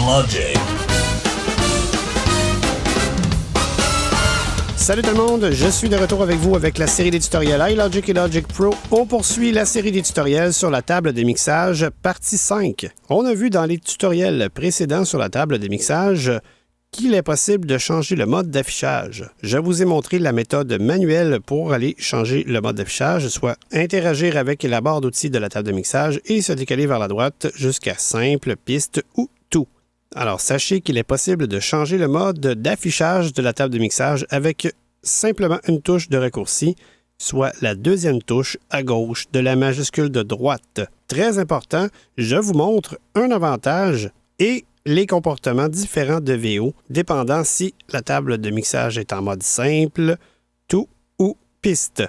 Logic. Salut tout le monde, je suis de retour avec vous avec la série des tutoriels iLogic et Logic Pro. On poursuit la série des tutoriels sur la table des mixages, partie 5. On a vu dans les tutoriels précédents sur la table des mixages qu'il est possible de changer le mode d'affichage. Je vous ai montré la méthode manuelle pour aller changer le mode d'affichage, soit interagir avec la barre d'outils de la table de mixage et se décaler vers la droite jusqu'à simple, piste ou tout. Alors, sachez qu'il est possible de changer le mode d'affichage de la table de mixage avec simplement une touche de raccourci, soit la deuxième touche à gauche de la majuscule de droite. Très important, je vous montre un avantage et les comportements différents de VO, dépendant si la table de mixage est en mode simple, tout ou piste.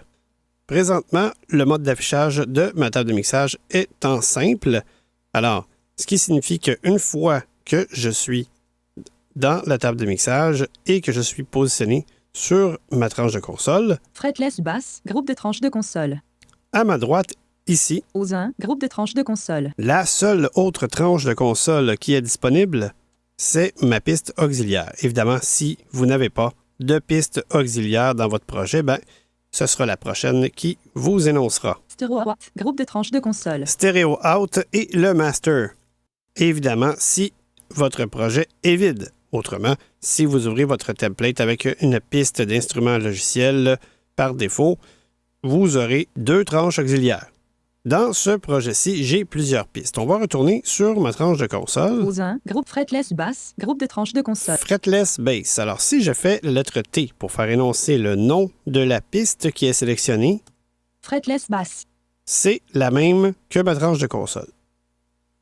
Présentement, le mode d'affichage de ma table de mixage est en simple. Alors, ce qui signifie qu'une fois que je suis dans la table de mixage et que je suis positionné sur ma tranche de console. Fretless basse, groupe de tranches de console. À ma droite, ici, Aux 1, groupe de tranches de console. la seule autre tranche de console qui est disponible, c'est ma piste auxiliaire. Évidemment, si vous n'avez pas de piste auxiliaire dans votre projet, ce sera la prochaine qui vous énoncera. Stereo out, groupe de tranches de console. Stereo out et le master. Évidemment, si votre projet est vide. Autrement, si vous ouvrez votre template avec une piste d'instruments logiciels par défaut, vous aurez deux tranches auxiliaires. Dans ce projet-ci, j'ai plusieurs pistes. On va retourner sur ma tranche de console. Aux 1, groupe fretless basse, groupe de tranches de console. Fretless bass. Alors, si je fais la lettre T pour faire énoncer le nom de la piste qui est sélectionnée, Fretless basse. c'est la même que ma tranche de console.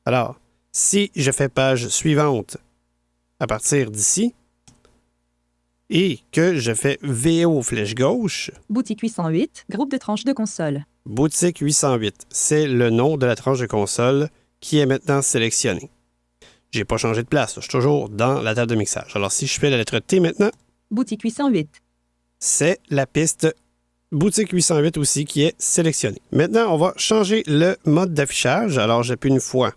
Alors, si je fais page suivante à partir d'ici et que je fais VO flèche gauche, Boutique 808, groupe de tranches de console. boutique 808, c'est le nom de la tranche de console qui est maintenant sélectionnée. J'ai pas changé de place, je suis toujours dans la table de mixage. Alors si je fais la lettre T maintenant, Boutique 808. c'est la piste boutique 808 aussi qui est sélectionnée. Maintenant, on va changer le mode d'affichage. Alors j'appuie une fois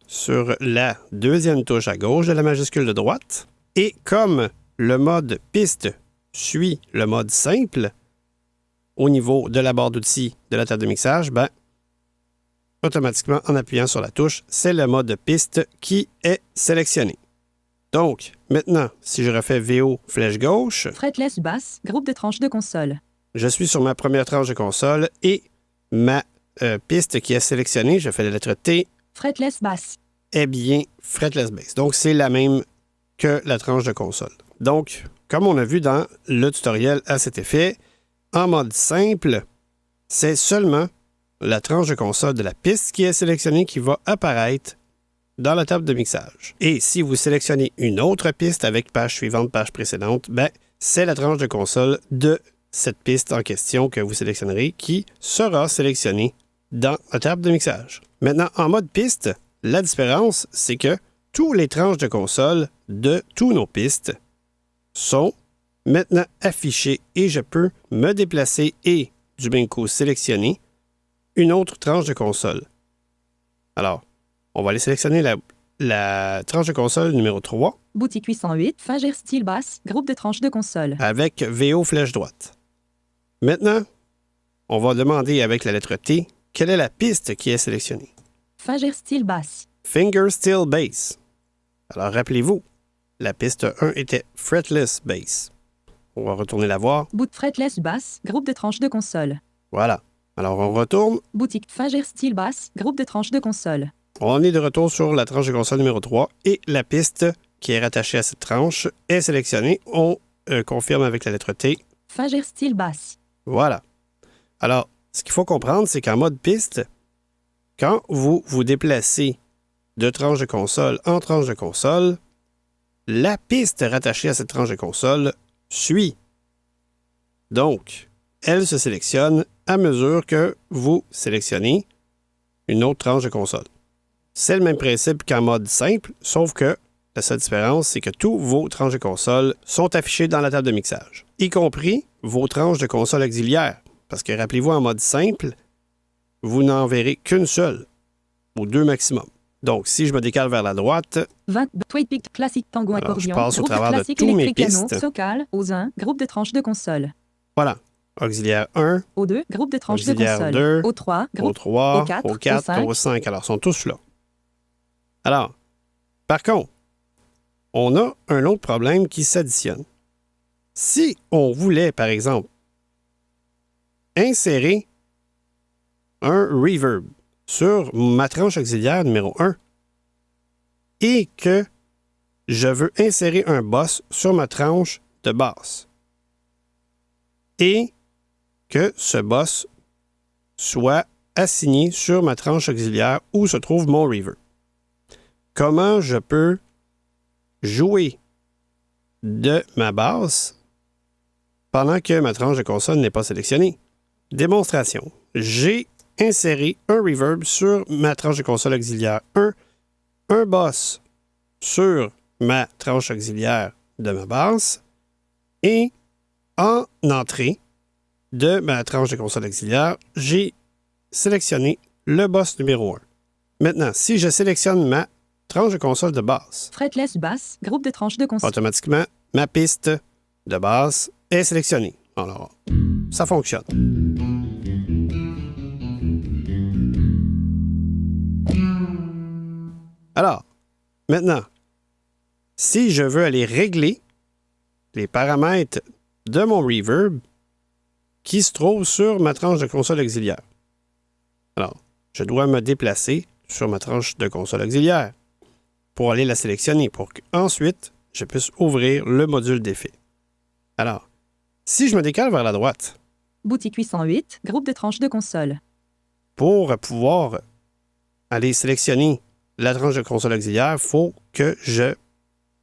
sur la deuxième touche à gauche de la majuscule de droite. Et comme le mode piste suit le mode simple, au niveau de la barre d'outils de la table de mixage, automatiquement, en appuyant sur la touche, c'est le mode piste qui est sélectionné. Donc, maintenant, si je refais VO flèche gauche, Fretless basse, groupe de tranches de console. je suis sur ma première tranche de console et ma piste qui est sélectionnée, je fais la lettre T, Fretless basse. est bien fretless bass. Donc, c'est la même que la tranche de console. Donc, comme on a vu dans le tutoriel à cet effet, en mode simple, c'est seulement la tranche de console de la piste qui est sélectionnée qui va apparaître dans la table de mixage. Et si vous sélectionnez une autre piste avec page suivante, page précédente, c'est la tranche de console de cette piste en question que vous sélectionnerez qui sera sélectionnée dans la table de mixage. Maintenant, en mode piste, la différence, c'est que tous les tranches de console de tous nos pistes sont maintenant affichées et je peux me déplacer et, du même coup, sélectionner une autre tranche de console. Alors, on va aller sélectionner la tranche de console numéro 3 Boutique 808, Fager style basse, groupe de tranches de console. avec VO flèche droite. Maintenant, on va demander avec la lettre T quelle est la piste qui est sélectionnée. Fager style basse. Finger Steel Bass. Alors, rappelez-vous, la piste 1 était Fretless Bass. On va retourner la voir. Bout fretless basse, groupe de tranches de console. Voilà. Alors, on retourne. Boutique Fager style basse, groupe de tranches de console. On est de retour sur la tranche de console numéro 3 et la piste qui est rattachée à cette tranche est sélectionnée. On confirme avec la lettre T. Fager style basse. Voilà. Alors, ce qu'il faut comprendre, c'est qu'en mode piste, quand vous vous déplacez de tranche de console en tranche de console, la piste rattachée à cette tranche de console suit. Donc, elle se sélectionne à mesure que vous sélectionnez une autre tranche de console. C'est le même principe qu'en mode simple, sauf que la seule différence, c'est que tous vos tranches de console sont affichées dans la table de mixage, y compris vos tranches de console auxiliaires. Parce que rappelez-vous, en mode simple, vous n'en verrez qu'une seule, ou deux maximum. Donc, si je me décale vers la droite, 20. Tweet Pic classique tango alors, je accordion. passe au Groupe travers de classique tous mes électrique piano. pistes. Socal. O1. Groupe de tranches de console. Voilà. Auxiliaire 1, O2. Groupe de tranches de auxiliaire console. 2, O3. Groupe. O3, O4, O4, O5. O5. Alors, ils sont tous là. Alors, par contre, on a un autre problème qui s'additionne. Si on voulait, par exemple, insérer un reverb sur ma tranche auxiliaire numéro 1 et que je veux insérer un boss sur ma tranche de basse et que ce boss soit assigné sur ma tranche auxiliaire où se trouve mon reverb. Comment je peux jouer de ma basse pendant que ma tranche de console n'est pas sélectionnée? Démonstration. J'ai inséré un reverb sur ma tranche de console auxiliaire 1, un boss sur ma tranche auxiliaire de ma basse et en entrée de ma tranche de console auxiliaire, j'ai sélectionné le boss numéro 1. Maintenant, si je sélectionne ma tranche de console de basse, Fretless basse. Groupe de tranches de console. automatiquement, ma piste de basse est sélectionnée. Alors, ça fonctionne. Alors, maintenant, si je veux aller régler les paramètres de mon reverb qui se trouve sur ma tranche de console auxiliaire, alors, je dois me déplacer sur ma tranche de console auxiliaire pour aller la sélectionner, pour qu'ensuite, je puisse ouvrir le module d'effet. Alors, si je me décale vers la droite, Boutique 808. Groupe de tranches de console. pour pouvoir aller sélectionner la tranche de console auxiliaire, il faut que je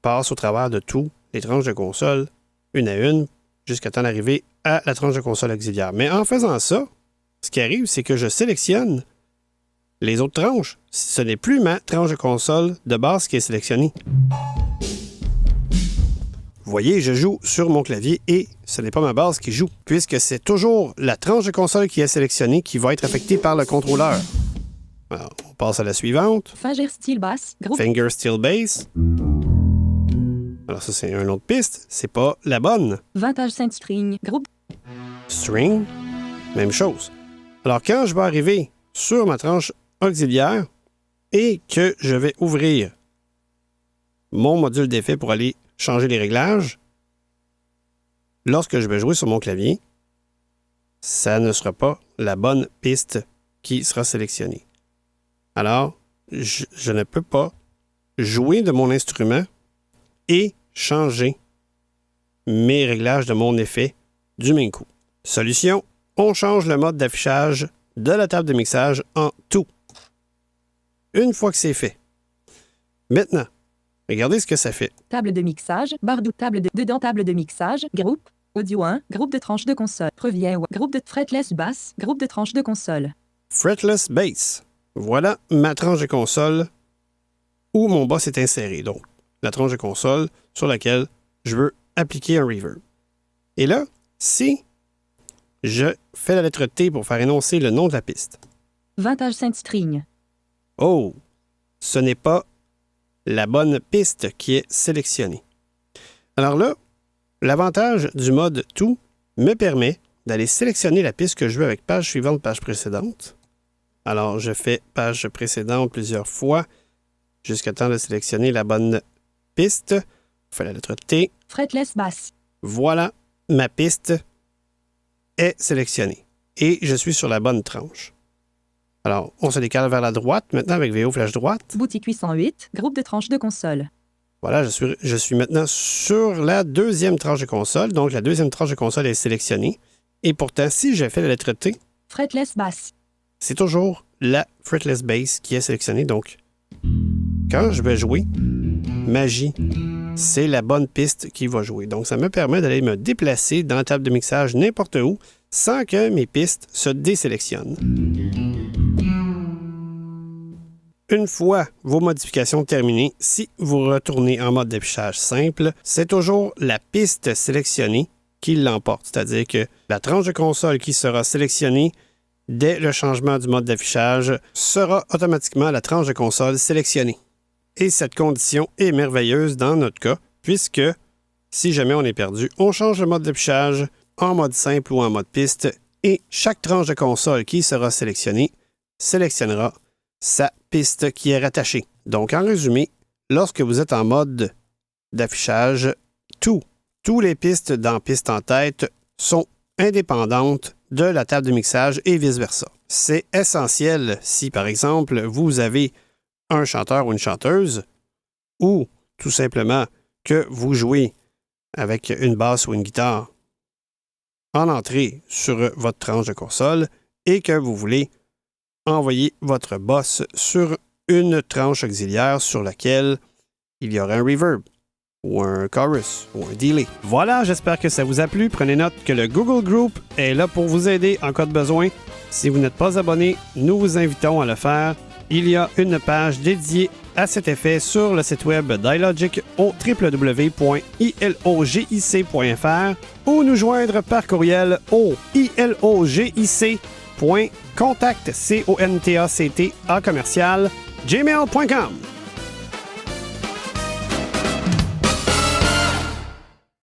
passe au travers de tous les tranches de console, une à une, jusqu'à temps d'arriver à la tranche de console auxiliaire. Mais en faisant ça, ce qui arrive, c'est que je sélectionne les autres tranches. Ce n'est plus ma tranche de console de base qui est sélectionnée. Vous voyez, je joue sur mon clavier et ce n'est pas ma base qui joue, puisque c'est toujours la tranche de console qui est sélectionnée qui va être affectée par le contrôleur. Alors, on passe à la suivante. Fager style basse. Groupe. Finger Steel Bass. Alors ça, c'est une autre piste. C'est pas la bonne. Vintage Saint String. Groupe. String, même chose. Alors, quand je vais arriver sur ma tranche auxiliaire et que je vais ouvrir mon module d'effet pour aller changer les réglages, lorsque je vais jouer sur mon clavier, ça ne sera pas la bonne piste qui sera sélectionnée. Alors, je ne peux pas jouer de mon instrument et changer mes réglages de mon effet du même coup. Solution, on change le mode d'affichage de la table de mixage en tout. Une fois que c'est fait. Maintenant, regardez ce que ça fait. Table de mixage. Barre d'où table de. Dedans table de mixage. Groupe. Audio 1. Groupe de tranches de console. Previer. Groupe de fretless basse. Groupe de tranches de console. Fretless Bass. Voilà ma tranche de console où mon boss est inséré. Donc, la tranche de console sur laquelle je veux appliquer un reverb. Et là, si je fais la lettre T pour faire énoncer le nom de la piste. Vintage Saint String. Oh, ce n'est pas la bonne piste qui est sélectionnée. Alors là, l'avantage du mode tout me permet d'aller sélectionner la piste que je veux avec page suivante, page précédente. Alors, je fais page précédente plusieurs fois jusqu'à temps de sélectionner la bonne piste. Je fais la lettre T. Fretless basse. Voilà, ma piste est sélectionnée. Et je suis sur la bonne tranche. Alors, on se décale vers la droite maintenant avec VO Flash droite. Boutique 808. Groupe de tranches de console. Voilà, je suis maintenant sur la deuxième tranche de console. Donc, la deuxième tranche de console est sélectionnée. Et pourtant, si je fais la lettre T, Fretless basse. c'est toujours la fretless bass qui est sélectionnée. Donc, quand je vais jouer, magie, c'est la bonne piste qui va jouer. Donc, ça me permet d'aller me déplacer dans la table de mixage n'importe où sans que mes pistes se désélectionnent. Une fois vos modifications terminées, si vous retournez en mode d'affichage simple, c'est toujours la piste sélectionnée qui l'emporte. C'est-à-dire que la tranche de console qui sera sélectionnée dès le changement du mode d'affichage, sera automatiquement la tranche de console sélectionnée. Et cette condition est merveilleuse dans notre cas, puisque si jamais on est perdu, on change le mode d'affichage en mode simple ou en mode piste, et chaque tranche de console qui sera sélectionnée sélectionnera sa piste qui est rattachée. Donc, en résumé, lorsque vous êtes en mode d'affichage, tous les pistes dans Piste en tête sont indépendantes de la table de mixage et vice-versa. C'est essentiel si, par exemple, vous avez un chanteur ou une chanteuse ou tout simplement que vous jouez avec une basse ou une guitare en entrée sur votre tranche de console et que vous voulez envoyer votre boss sur une tranche auxiliaire sur laquelle il y aura un reverb ou un chorus ou un delay. Voilà, j'espère que ça vous a plu. Prenez note que le Google Group est là pour vous aider en cas de besoin. Si vous n'êtes pas abonné, nous vous invitons à le faire. Il y a une page dédiée à cet effet sur le site web d'iLogic au www.ilogic.fr ou nous joindre par courriel au ilogic.contact@gmail.com.